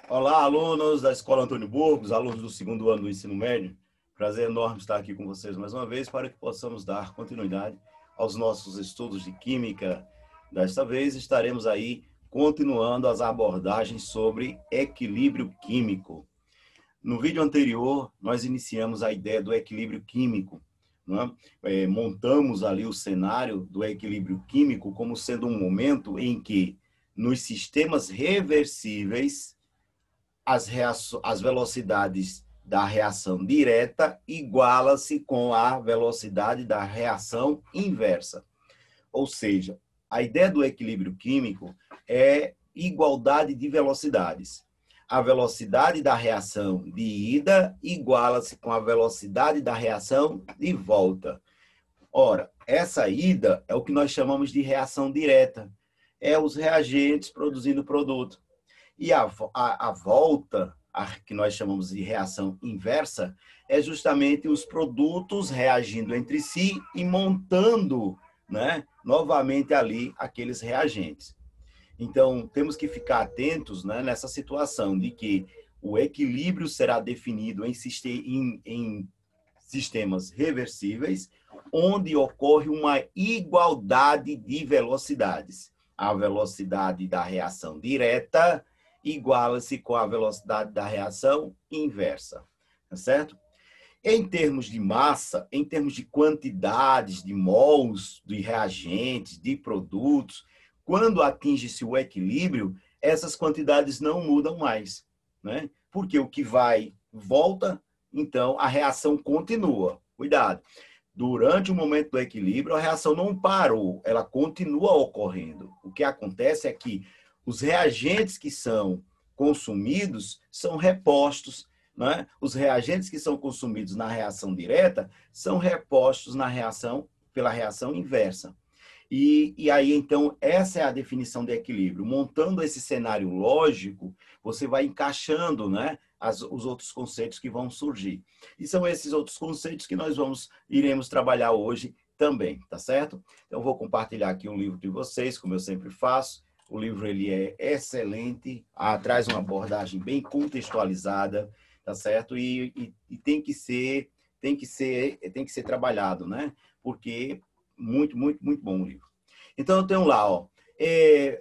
Olá, alunos da Escola Antônio Burgos, alunos do segundo ano do ensino médio. Prazer enorme estar aqui com vocês mais uma vez para que possamos dar continuidade aos nossos estudos de Química. Desta vez estaremos aí continuando as abordagens sobre equilíbrio químico. No vídeo anterior, nós iniciamos a ideia do equilíbrio químico, né? Montamos ali o cenário do equilíbrio químico como sendo um momento em que, nos sistemas reversíveis, as velocidades da reação direta iguala-se com a velocidade da reação inversa. Ou seja, a ideia do equilíbrio químico é igualdade de velocidades. A velocidade da reação de ida iguala-se com a velocidade da reação de volta. Ora, essa ida é o que nós chamamos de reação direta. É os reagentes produzindo produto. E a volta, que nós chamamos de reação inversa, é justamente os produtos reagindo entre si e montando, né, novamente ali aqueles reagentes. Então, temos que ficar atentos, né, nessa situação de que o equilíbrio será definido em sistemas reversíveis, onde ocorre uma igualdade de velocidades. A velocidade da reação direta iguala-se com a velocidade da reação inversa, tá certo? Em termos de massa, em termos de quantidades, de mols, de reagentes, de produtos, quando atinge-se o equilíbrio, essas quantidades não mudam mais, né? Porque o que vai, volta, então a reação continua. Cuidado! Durante o momento do equilíbrio, a reação não parou, ela continua ocorrendo. O que acontece é que os reagentes que são consumidos são repostos, né? Os reagentes que são consumidos na reação direta são repostos pela reação inversa. E aí, então, essa é a definição de equilíbrio. Montando esse cenário lógico, você vai encaixando, né, os outros conceitos que vão surgir. E são esses outros conceitos que nós iremos trabalhar hoje também, tá certo? Então, eu vou compartilhar aqui um livro de vocês, como eu sempre faço. O livro ele é excelente, traz uma abordagem bem contextualizada, tá certo? E tem que ser trabalhado, né? Porque muito bom o livro. Então eu tenho lá, ó.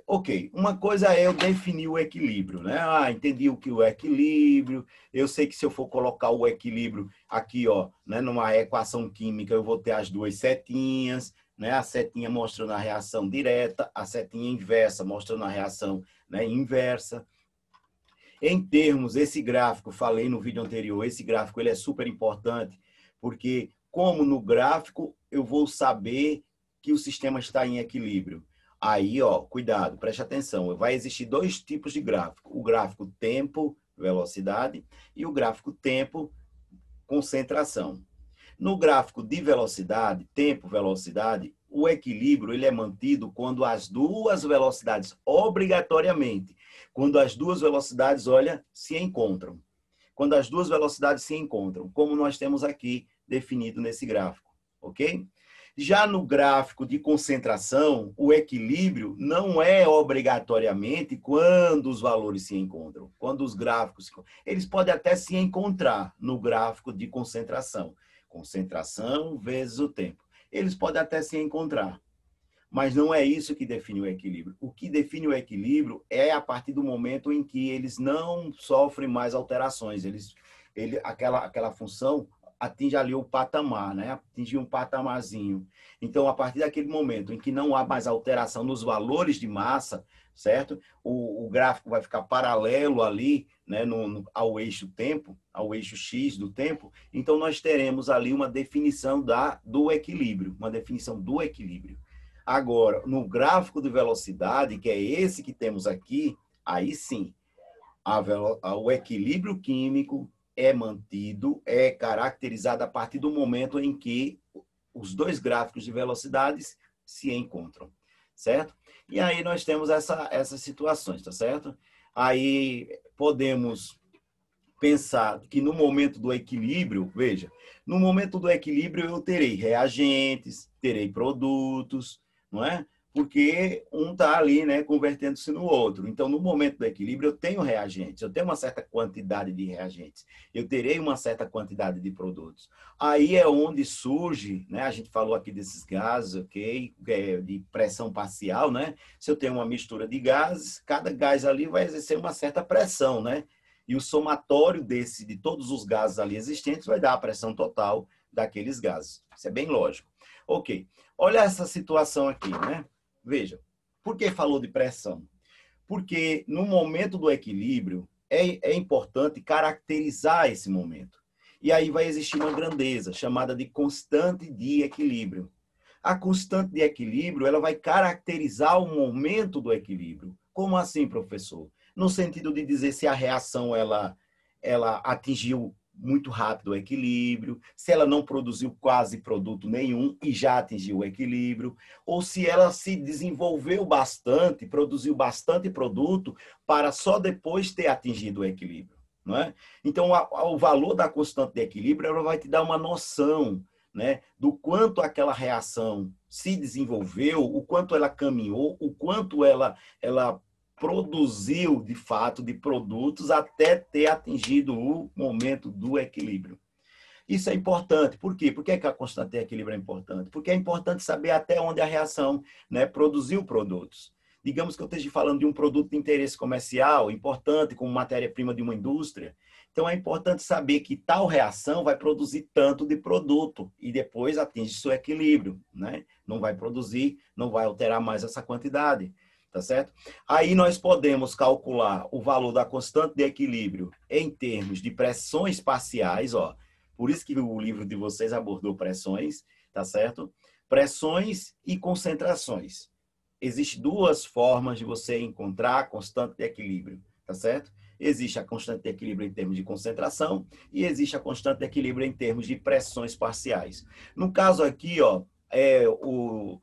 Ok, uma coisa é eu definir o equilíbrio, né? Entendi o que é o equilíbrio. Eu sei que se eu for colocar o equilíbrio aqui, ó, né, numa equação química, eu vou ter as duas setinhas, né? A setinha mostrando a reação direta, a setinha inversa mostrando a reação, né, inversa. Em termos, esse gráfico, falei no vídeo anterior, esse gráfico ele é super importante, porque como no gráfico eu vou saber que o sistema está em equilíbrio. Aí, ó, cuidado, preste atenção, vai existir dois tipos de gráfico, o gráfico tempo, velocidade, e o gráfico tempo, concentração. No gráfico de velocidade, tempo, velocidade, o equilíbrio ele é mantido quando as duas velocidades, obrigatoriamente, quando as duas velocidades, olha, se encontram. Quando as duas velocidades se encontram, como nós temos aqui definido nesse gráfico, ok? Já no gráfico de concentração, o equilíbrio não é obrigatoriamente quando os valores se encontram. Quando os gráficos, eles podem até se encontrar no gráfico de concentração. Concentração vezes o tempo. Eles podem até se encontrar, mas não é isso que define o equilíbrio. O que define o equilíbrio é a partir do momento em que eles não sofrem mais alterações. Aquela função atinge ali o patamar, né? Atinge um patamarzinho. Então, a partir daquele momento em que não há mais alteração nos valores de massa, certo? O gráfico vai ficar paralelo ali, né, ao eixo tempo, ao eixo X do tempo. Então, nós teremos ali uma definição do equilíbrio, uma definição do equilíbrio. Agora, no gráfico de velocidade, que é esse que temos aqui, aí sim, o equilíbrio químico é mantido, é caracterizado a partir do momento em que os dois gráficos de velocidades se encontram, certo? E aí nós temos essas situações, tá certo? Aí podemos pensar que no momento do equilíbrio, veja, no momento do equilíbrio eu terei reagentes, terei produtos, não é? porque um está ali, né, convertendo-se no outro. Então, no momento do equilíbrio, eu tenho reagentes, eu tenho uma certa quantidade de reagentes, eu terei uma certa quantidade de produtos. Aí é onde surge, né, a gente falou aqui desses gases, ok, de pressão parcial, né? Se eu tenho uma mistura de gases, cada gás ali vai exercer uma certa pressão, né? E o somatório de todos os gases ali existentes vai dar a pressão total daqueles gases. Isso é bem lógico. Ok, olha essa situação aqui, né? Veja, por que falou de pressão? Porque no momento do equilíbrio é importante caracterizar esse momento. E aí vai existir uma grandeza chamada de constante de equilíbrio. A constante de equilíbrio ela vai caracterizar o momento do equilíbrio. Como assim, professor? No sentido de dizer se a reação ela atingiu muito rápido o equilíbrio, se ela não produziu quase produto nenhum e já atingiu o equilíbrio, ou se ela se desenvolveu bastante, produziu bastante produto para só depois ter atingido o equilíbrio. Não é? Então, o valor da constante de equilíbrio ela vai te dar uma noção, né, do quanto aquela reação se desenvolveu, o quanto ela caminhou, o quanto ela produziu, de fato, de produtos até ter atingido o momento do equilíbrio. Isso é importante. Por quê? Por que a constante de equilíbrio é importante? Porque é importante saber até onde a reação, né, produziu produtos. Digamos que eu esteja falando de um produto de interesse comercial importante, como matéria-prima de uma indústria. Então, é importante saber que tal reação vai produzir tanto de produto e depois atinge seu equilíbrio, né? Não vai produzir, não vai alterar mais essa quantidade. Tá certo? Aí nós podemos calcular o valor da constante de equilíbrio em termos de pressões parciais, ó. Por isso que o livro de vocês abordou pressões, tá certo? Pressões e concentrações. Existem duas formas de você encontrar a constante de equilíbrio, tá certo? Existe a constante de equilíbrio em termos de concentração e existe a constante de equilíbrio em termos de pressões parciais. No caso aqui, ó, o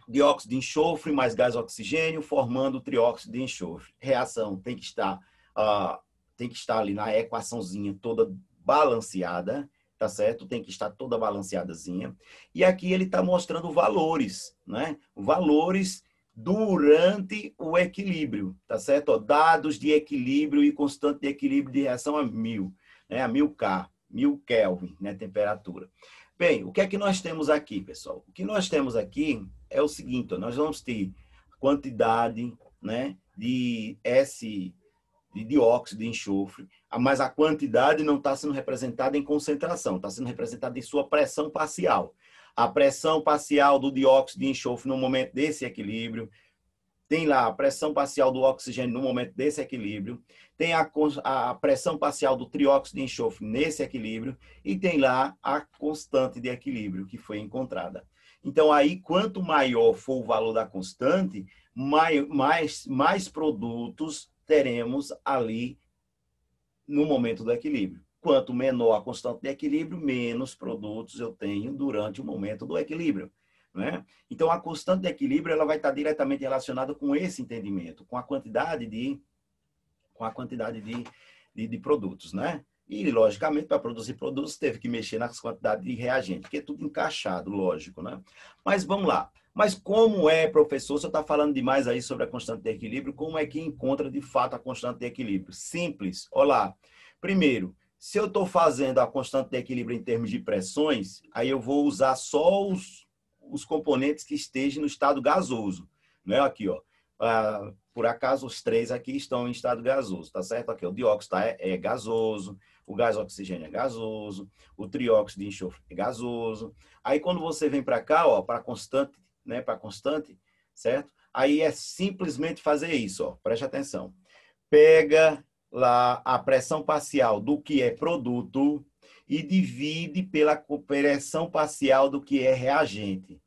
dióxido de enxofre mais gás oxigênio formando trióxido de enxofre. Reação tem que estar ali na equaçãozinha toda balanceada, tá certo? Tem que estar toda balanceadazinha. E aqui ele está mostrando valores, né? Valores durante o equilíbrio, tá certo? Ó, dados de equilíbrio e constante de equilíbrio de reação a 1000, né? A 1000K, 1000 Kelvin, né? Temperatura. Bem, o que é que nós temos aqui, pessoal? O que nós temos aqui é o seguinte, ó, nós vamos ter quantidade, né, de dióxido de enxofre, mas a quantidade não está sendo representada em concentração, está sendo representada em sua pressão parcial. A pressão parcial do dióxido de enxofre no momento desse equilíbrio, tem lá a pressão parcial do oxigênio no momento desse equilíbrio, tem a pressão parcial do trióxido de enxofre nesse equilíbrio e tem lá a constante de equilíbrio que foi encontrada. Então, aí, quanto maior for o valor da constante, mais produtos teremos ali no momento do equilíbrio. Quanto menor a constante de equilíbrio, menos produtos eu tenho durante o momento do equilíbrio. Né? Então, a constante de equilíbrio ela vai estar diretamente relacionada com esse entendimento, com a quantidade de produtos. Né? E, logicamente, para produzir produtos, teve que mexer nas quantidades de reagente, porque é tudo encaixado, lógico. Né? Mas vamos lá. Mas como é, professor, você está falando demais aí sobre a constante de equilíbrio, como é que encontra, de fato, a constante de equilíbrio? Simples. Olá. Primeiro, se eu estou fazendo a constante de equilíbrio em termos de pressões, aí eu vou usar só os componentes que estejam no estado gasoso. Né? Aqui, ó. Por acaso, os três aqui estão em estado gasoso, tá certo? Aqui, o dióxido é gasoso, o gás oxigênio é gasoso, o trióxido de enxofre é gasoso. Aí, quando você vem para cá, ó, para constante, né? Para constante, certo? Aí é simplesmente fazer isso, ó. Preste atenção. Pega lá a pressão parcial do que é produto e divide pela pressão parcial do que é reagente.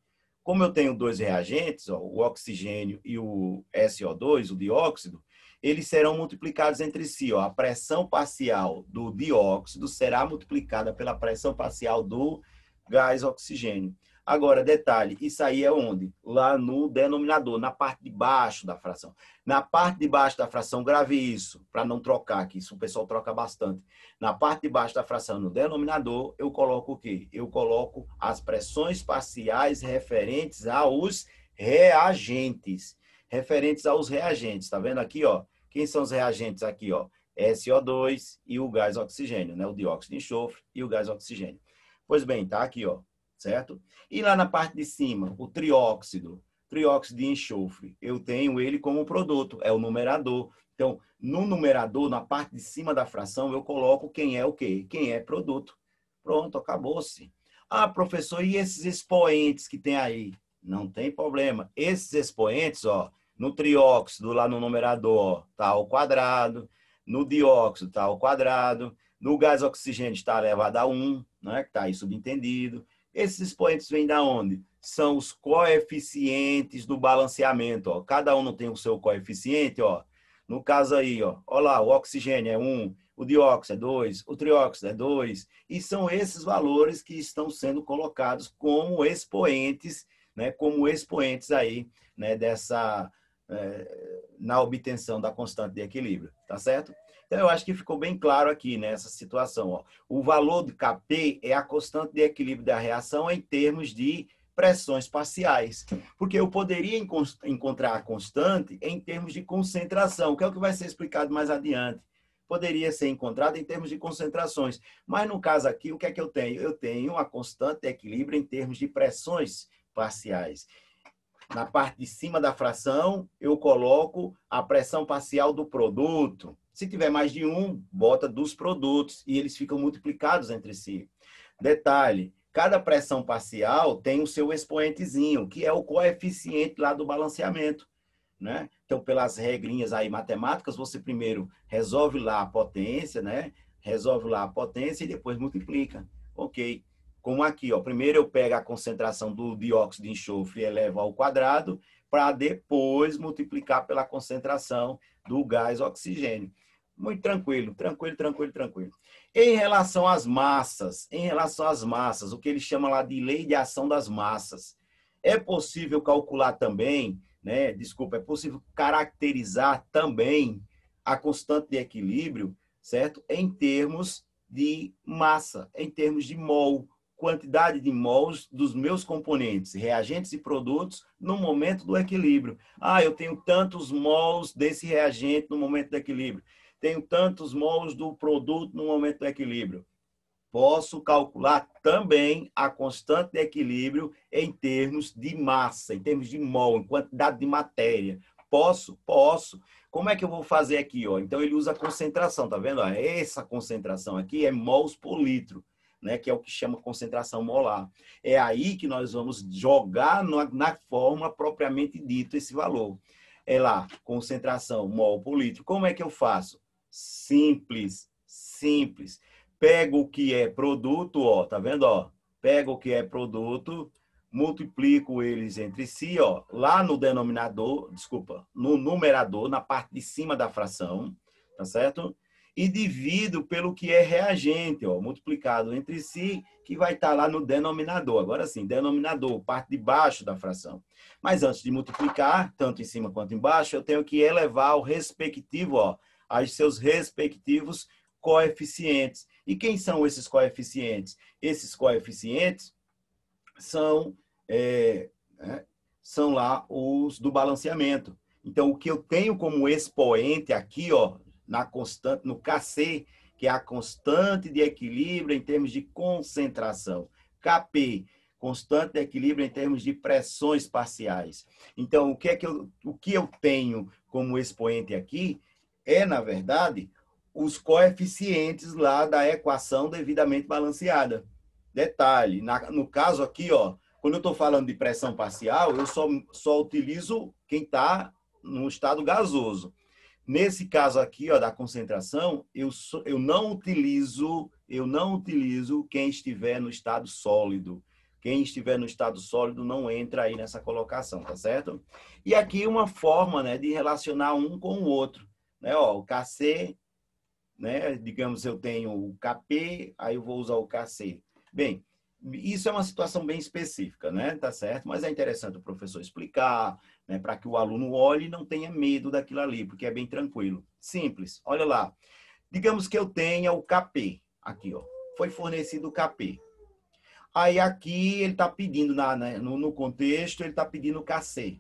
Como eu tenho dois reagentes, ó, o oxigênio e o SO2, o dióxido, eles serão multiplicados entre si. Ó. A pressão parcial do dióxido será multiplicada pela pressão parcial do gás oxigênio. Agora, detalhe, isso aí é onde? Lá no denominador, na parte de baixo da fração. Na parte de baixo da fração, grave isso, para não trocar, que isso o pessoal troca bastante. Na parte de baixo da fração, no denominador, eu coloco o quê? Eu coloco as pressões parciais referentes aos reagentes, referentes aos reagentes. Tá vendo aqui, ó? Quem são os reagentes aqui, ó? SO2 e o gás oxigênio, né? O dióxido de enxofre e o gás oxigênio. Pois bem, tá aqui, ó, certo? E lá na parte de cima, o trióxido de enxofre, eu tenho ele como produto, é o numerador. Então, no numerador, na parte de cima da fração, eu coloco quem é o quê? Quem é produto. Pronto, acabou-se. Ah, professor, e esses expoentes que tem aí? Não tem problema. Esses expoentes, ó, no trióxido, lá no numerador, ó, tá ao quadrado. No dióxido, tá ao quadrado. No gás oxigênio está elevado a 1, né, que está aí subentendido. Esses expoentes vêm da onde? São os coeficientes do balanceamento. Ó. Cada um não tem o seu coeficiente. Ó. No caso aí, ó, lá, o oxigênio é 1, o dióxido é 2, o trióxido é 2. E são esses valores que estão sendo colocados como expoentes, né, aí, né, na obtenção da constante de equilíbrio. Tá certo? Então, eu acho que ficou bem claro aqui nessa situação. Ó. O valor de Kp é a constante de equilíbrio da reação em termos de pressões parciais. Porque eu poderia encontrar a constante em termos de concentração, que é o que vai ser explicado mais adiante. Poderia ser encontrada em termos de concentrações. Mas, no caso aqui, o que é que eu tenho? Eu tenho a constante de equilíbrio em termos de pressões parciais. Na parte de cima da fração, eu coloco a pressão parcial do produto. Se tiver mais de um, bota dos produtos e eles ficam multiplicados entre si. Detalhe, cada pressão parcial tem o seu expoentezinho, que é o coeficiente lá do balanceamento. Né? Então, pelas regrinhas aí matemáticas, você primeiro resolve lá a potência, né? Resolve lá a potência e depois multiplica. Ok. Como aqui, ó, primeiro eu pego a concentração do dióxido de enxofre e elevo ao quadrado, para depois multiplicar pela concentração do gás oxigênio. Muito tranquilo, tranquilo, tranquilo, tranquilo. Em relação às massas, o que ele chama lá de lei de ação das massas, é possível calcular também, né? Desculpa, é possível caracterizar também a constante de equilíbrio, certo? Em termos de massa, em termos de mol, quantidade de mols dos meus componentes, reagentes e produtos, no momento do equilíbrio. Ah, eu tenho tantos mols desse reagente no momento do equilíbrio. Tenho tantos mols do produto no momento do equilíbrio. Posso calcular também a constante de equilíbrio em termos de massa, em termos de mol, em quantidade de matéria. Posso? Posso. Como é que eu vou fazer aqui? Ó? Então, ele usa a concentração, tá vendo? Ó, essa concentração aqui é mols por litro, né? Que é o que chama concentração molar. É aí que nós vamos jogar na fórmula propriamente dito esse valor. É lá, concentração mol por litro. Como é que eu faço? Simples, simples. Pego o que é produto, ó, tá vendo, ó? Pego o que é produto, multiplico eles entre si, ó, lá no denominador, desculpa, no numerador, na parte de cima da fração, tá certo? E divido pelo que é reagente, ó, multiplicado entre si, que vai estar lá no denominador. Agora sim, denominador, parte de baixo da fração. Mas antes de multiplicar, tanto em cima quanto embaixo, eu tenho que elevar o respectivo, ó, aos seus respectivos coeficientes. E quem são esses coeficientes? Esses coeficientes são, são lá os do balanceamento. Então, o que eu tenho como expoente aqui, ó, na constante, no Kc, que é a constante de equilíbrio em termos de concentração. Kp, constante de equilíbrio em termos de pressões parciais. Então, o que eu tenho como expoente aqui é, na verdade, os coeficientes lá da equação devidamente balanceada. Detalhe, no caso aqui, ó, quando eu estou falando de pressão parcial, eu só utilizo quem está no estado gasoso. Nesse caso aqui, ó, da concentração, eu não utilizo quem estiver no estado sólido. Quem estiver no estado sólido não entra aí nessa colocação, tá certo? E aqui uma forma, né, de relacionar um com o outro. Né? Ó, o Kc, né? Digamos, eu tenho o Kp, aí eu vou usar o Kc. Bem, isso é uma situação bem específica, né? Tá certo? Mas é interessante o professor explicar, né? Para que o aluno olhe e não tenha medo daquilo ali, porque é bem tranquilo. Simples. Olha lá. Digamos que eu tenha o Kp aqui, ó. Foi fornecido o Kp. Aí aqui ele está pedindo, no contexto, ele está pedindo KC.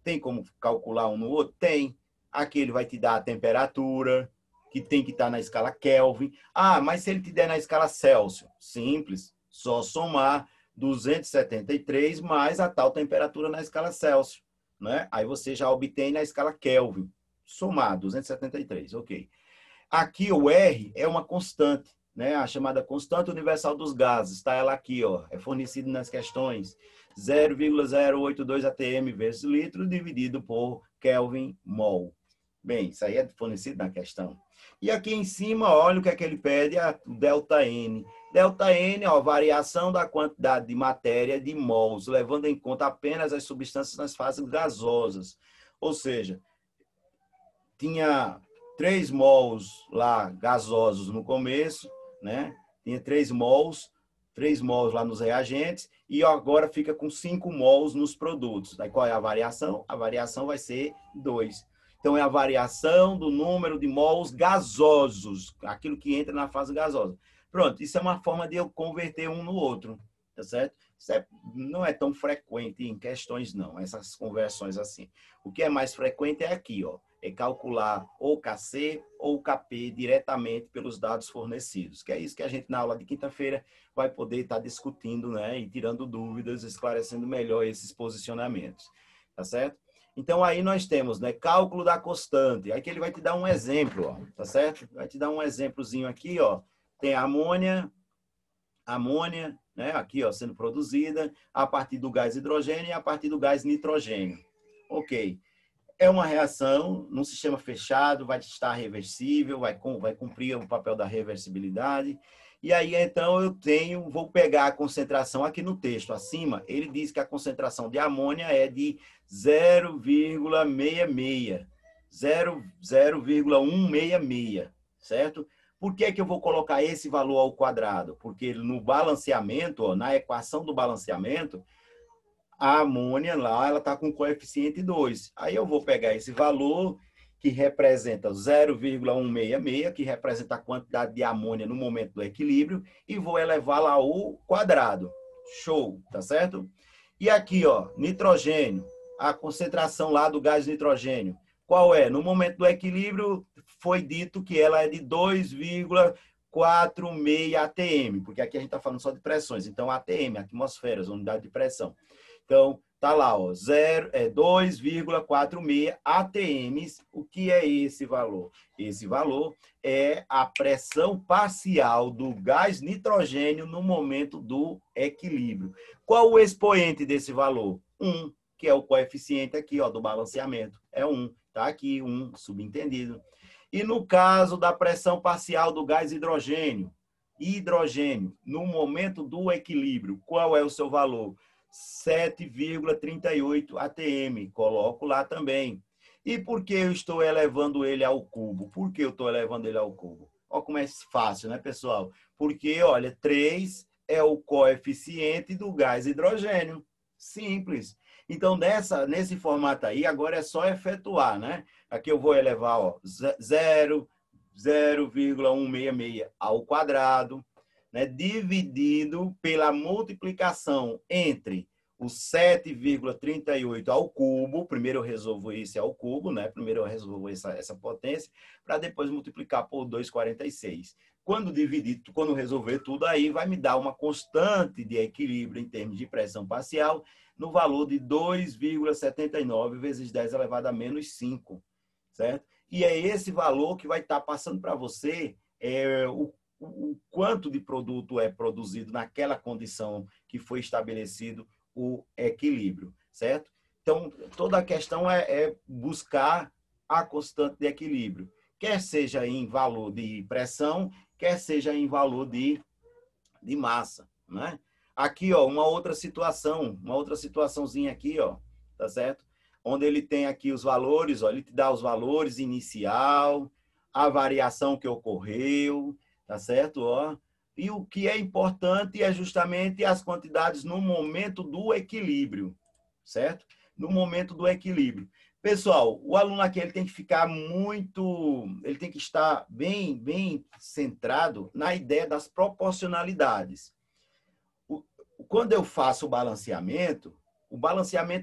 Tem como calcular um no outro? Tem. Aqui ele vai te dar a temperatura, que tem que estar na escala Kelvin. Ah, mas se ele te der na escala Celsius? Simples, só somar 273 mais a tal temperatura na escala Celsius, né? Aí você já obtém na escala Kelvin. Somar 273, ok. Aqui o R é uma constante, né? A chamada constante universal dos gases. Está ela aqui, ó, é fornecido nas questões 0,082 atm vezes litro dividido por Kelvin mol. Bem, isso aí é fornecido na questão. E aqui em cima, olha o que é que ele pede, a ΔN. ΔN, ó, variação da quantidade de matéria de mols, levando em conta apenas as substâncias nas fases gasosas. Ou seja, tinha 3 mols lá gasosos no começo, né? Tinha 3 mols lá nos reagentes, e agora fica com 5 mols nos produtos. Aí qual é a variação? A variação vai ser 2. Então, é a variação do número de mols gasosos, aquilo que entra na fase gasosa. Pronto, isso é uma forma de eu converter um no outro, tá certo? Isso não é tão frequente em questões, não, essas conversões assim. O que é mais frequente é aqui, ó, é calcular ou KC ou KP diretamente pelos dados fornecidos, que é isso que a gente, na aula de quinta-feira, vai poder estar discutindo, né, e tirando dúvidas, esclarecendo melhor esses posicionamentos, tá certo? Então, aí nós temos, né, cálculo da constante. Aqui ele vai te dar um exemplo, ó, tá certo? Vai te dar um exemplozinho aqui, ó. Tem a amônia, né, aqui, ó, sendo produzida a partir do gás hidrogênio e a partir do gás nitrogênio. Ok. É uma reação num sistema fechado, vai estar reversível, vai cumprir o papel da reversibilidade. E aí, então, vou pegar a concentração aqui no texto acima, ele diz que a concentração de amônia é de 0,66, 0,166, certo? Por que que eu vou colocar esse valor ao quadrado? Porque no balanceamento, ó, na equação do balanceamento, a amônia lá, ela está com coeficiente 2. Aí eu vou pegar esse valor que representa 0,166, que representa a quantidade de amônia no momento do equilíbrio, e vou elevá-la ao quadrado. Show, tá certo? E aqui, ó, nitrogênio, a concentração lá do gás nitrogênio. Qual é? No momento do equilíbrio, foi dito que ela é de 2,46 atm, porque aqui a gente está falando só de pressões. Então, atm, atmosferas, unidade de pressão. Então, tá lá, ó, 2,46 atm. O que é esse valor? Esse valor é a pressão parcial do gás nitrogênio no momento do equilíbrio. Qual o expoente desse valor? 1, que é o coeficiente aqui, ó, do balanceamento. É 1, tá aqui, 1, subentendido. E no caso da pressão parcial do gás hidrogênio, no momento do equilíbrio, qual é o seu valor? 7,38 atm, coloco lá também. E por que eu estou elevando ele ao cubo? Por que eu estou elevando ele ao cubo? Olha como é fácil, né, pessoal? Porque, olha, 3 é o coeficiente do gás hidrogênio. Simples. Então, nesse formato aí, agora é só efetuar, né? Aqui eu vou elevar, ó, 0,166 ao quadrado, né, dividido pela multiplicação entre o 7,38 ao cubo. Primeiro eu resolvo esse ao cubo, né? Primeiro eu resolvo essa potência, para depois multiplicar por 2,46. Quando resolver tudo aí, vai me dar uma constante de equilíbrio em termos de pressão parcial no valor de 2,79 vezes 10 elevado a menos 5, certo? E é esse valor que vai estar passando para você o quanto de produto é produzido naquela condição que foi estabelecido o equilíbrio, certo? Então, toda a questão é buscar a constante de equilíbrio, quer seja em valor de pressão, quer seja em valor de massa, né? Aqui, ó, uma outra situaçãozinha aqui, ó, tá certo? Onde ele tem aqui os valores, ó, ele te dá os valores inicial, a variação que ocorreu, tá certo? Ó. E o que é importante é justamente as quantidades no momento do equilíbrio, certo? No momento do equilíbrio. Pessoal, o aluno aqui ele tem que ficar ele tem que estar bem centrado na ideia das proporcionalidades. quando eu faço o balanceamento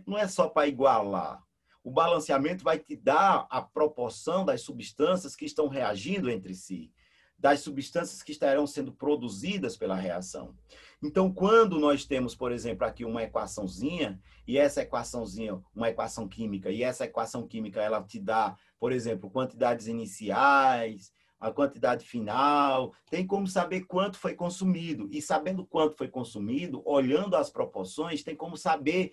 não é só para igualar. O balanceamento vai te dar a proporção das substâncias que estão reagindo entre si, das substâncias que estarão sendo produzidas pela reação. Então, quando nós temos, por exemplo, aqui uma equaçãozinha, e essa equaçãozinha, uma equação química, e essa equação química, ela te dá, por exemplo, quantidades iniciais, a quantidade final, tem como saber quanto foi consumido. E sabendo quanto foi consumido, olhando as proporções, tem como saber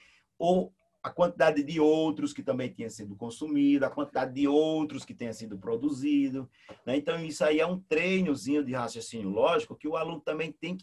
a quantidade de outros que também tinha sido consumido, a quantidade de outros que tenha sido produzido. Né? Então, isso aí é um treinozinho de raciocínio lógico que o aluno também tem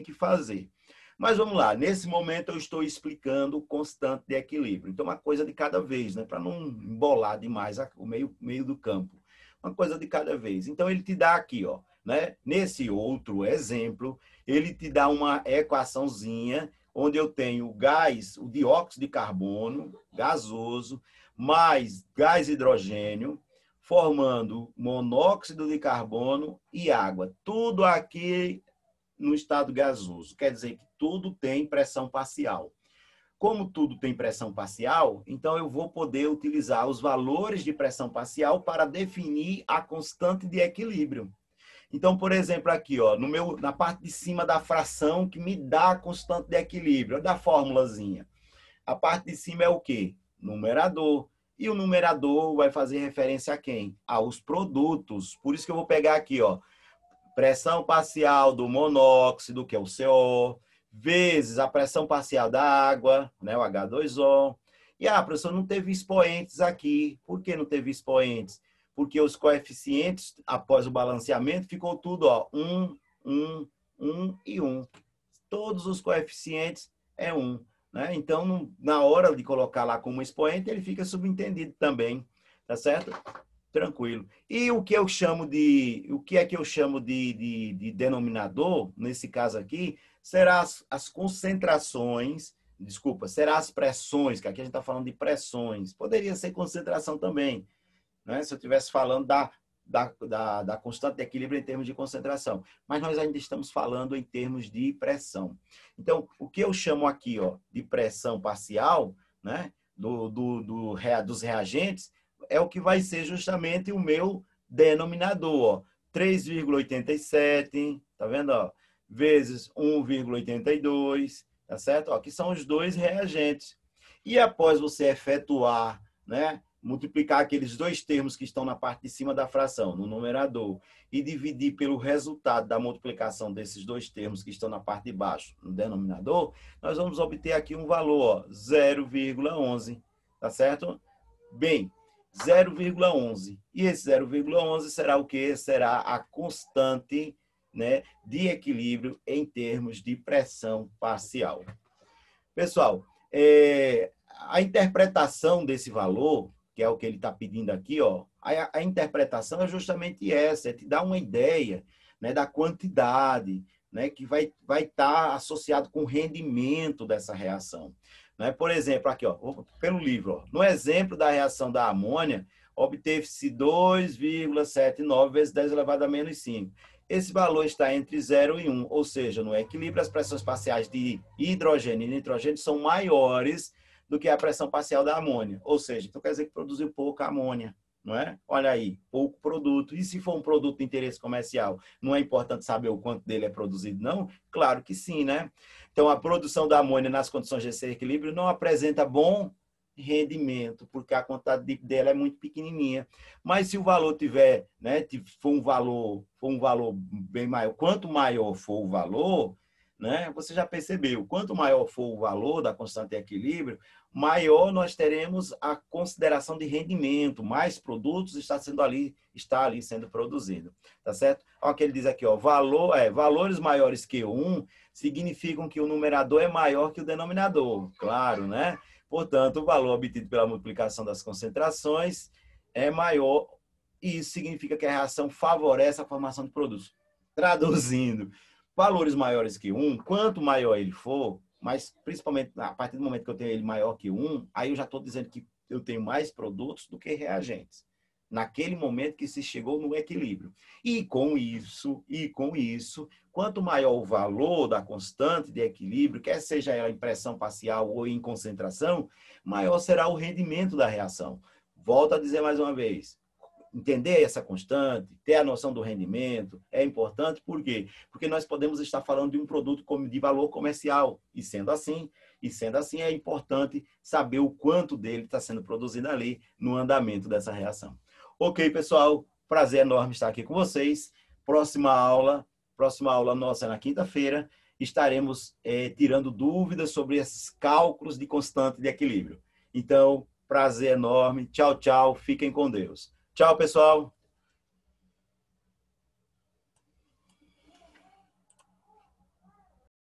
que fazer. Mas vamos lá, nesse momento eu estou explicando o constante de equilíbrio. Então, uma coisa de cada vez, né? Para não embolar demais o meio do campo. Uma coisa de cada vez. Então, ele te dá aqui, ó, né? Nesse outro exemplo, ele te dá uma equaçãozinha onde eu tenho o gás, o dióxido de carbono gasoso, mais gás hidrogênio, formando monóxido de carbono e água. Tudo aqui no estado gasoso. Quer dizer que tudo tem pressão parcial. Como tudo tem pressão parcial, então eu vou poder utilizar os valores de pressão parcial para definir a constante de equilíbrio. Então, por exemplo, aqui, ó, na parte de cima da fração que me dá a constante de equilíbrio, da formulazinha. A parte de cima é o quê? Numerador. E o numerador vai fazer referência a quem? Aos produtos. Por isso que eu vou pegar aqui, ó, pressão parcial do monóxido, que é o CO, vezes a pressão parcial da água, né, o H2O. E, professor, não teve expoentes aqui. Por que não teve expoentes? Porque os coeficientes, após o balanceamento, ficou tudo, ó, 1, 1, 1 e 1. Todos os coeficientes é 1. Né? Então, na hora de colocar lá como expoente, ele fica subentendido também. Tá certo? Tranquilo. E o que eu chamo o que é que eu chamo de denominador, nesse caso aqui, será as concentrações, desculpa, será as pressões, que aqui a gente está falando de pressões. Poderia ser concentração também, né? Se eu estivesse falando da constante de equilíbrio em termos de concentração. Mas nós ainda estamos falando em termos de pressão. Então, o que eu chamo aqui, ó, de pressão parcial, né, dos reagentes, é o que vai ser justamente o meu denominador, ó, 3,87, tá vendo, ó, vezes 1,82, tá certo? Ó, que são os dois reagentes. E após você efetuar, né, multiplicar aqueles dois termos que estão na parte de cima da fração, no numerador, e dividir pelo resultado da multiplicação desses dois termos que estão na parte de baixo, no denominador, nós vamos obter aqui um valor, 0,11, tá certo? Bem, 0,11. E esse 0,11 será o quê? Será a constante, né, de equilíbrio em termos de pressão parcial. Pessoal, a interpretação desse valor, que é o que ele está pedindo aqui, ó, a interpretação é justamente essa, é te dar uma ideia, né, da quantidade, né, que vai estar associado com o rendimento dessa reação. Né? Por exemplo, aqui, ó, pelo livro, ó, no exemplo da reação da amônia, obteve-se 2,79 vezes 10 elevado a menos 5. Esse valor está entre 0 e 1, ou seja, no equilíbrio, as pressões parciais de hidrogênio e nitrogênio são maiores do que a pressão parcial da amônia. Ou seja, então quer dizer que produziu pouca amônia, não é? Olha aí, pouco produto. E se for um produto de interesse comercial, não é importante saber o quanto dele é produzido, não? Claro que sim, né? Então, a produção da amônia nas condições desse equilíbrio não apresenta bom rendimento, porque a quantidade dela é muito pequenininha. Mas se o valor tiver, né, for um valor bem maior, quanto maior for o valor, né, você já percebeu, quanto maior for o valor da constante de equilíbrio, maior nós teremos a consideração de rendimento, mais produtos está ali sendo produzido, tá certo? Olha o que ele diz aqui, ó, valores maiores que 1 significam que o numerador é maior que o denominador, claro, né? Portanto, o valor obtido pela multiplicação das concentrações é maior e isso significa que a reação favorece a formação de produtos. Traduzindo, valores maiores que 1, quanto maior ele for, mas principalmente a partir do momento que eu tenho ele maior que 1, aí eu já estou dizendo que eu tenho mais produtos do que reagentes. naquele momento que se chegou no equilíbrio. E com isso, quanto maior o valor da constante de equilíbrio, quer seja ela em pressão parcial ou em concentração, maior será o rendimento da reação. Volto a dizer mais uma vez, entender essa constante, ter a noção do rendimento é importante. Por quê? Porque nós podemos estar falando de um produto de valor comercial, e sendo assim, é importante saber o quanto dele está sendo produzido ali no andamento dessa reação. Ok, pessoal, prazer enorme estar aqui com vocês. Próxima aula nossa na quinta-feira, estaremos tirando dúvidas sobre esses cálculos de constante de equilíbrio. Então, prazer enorme. Tchau, tchau. Fiquem com Deus. Tchau, pessoal.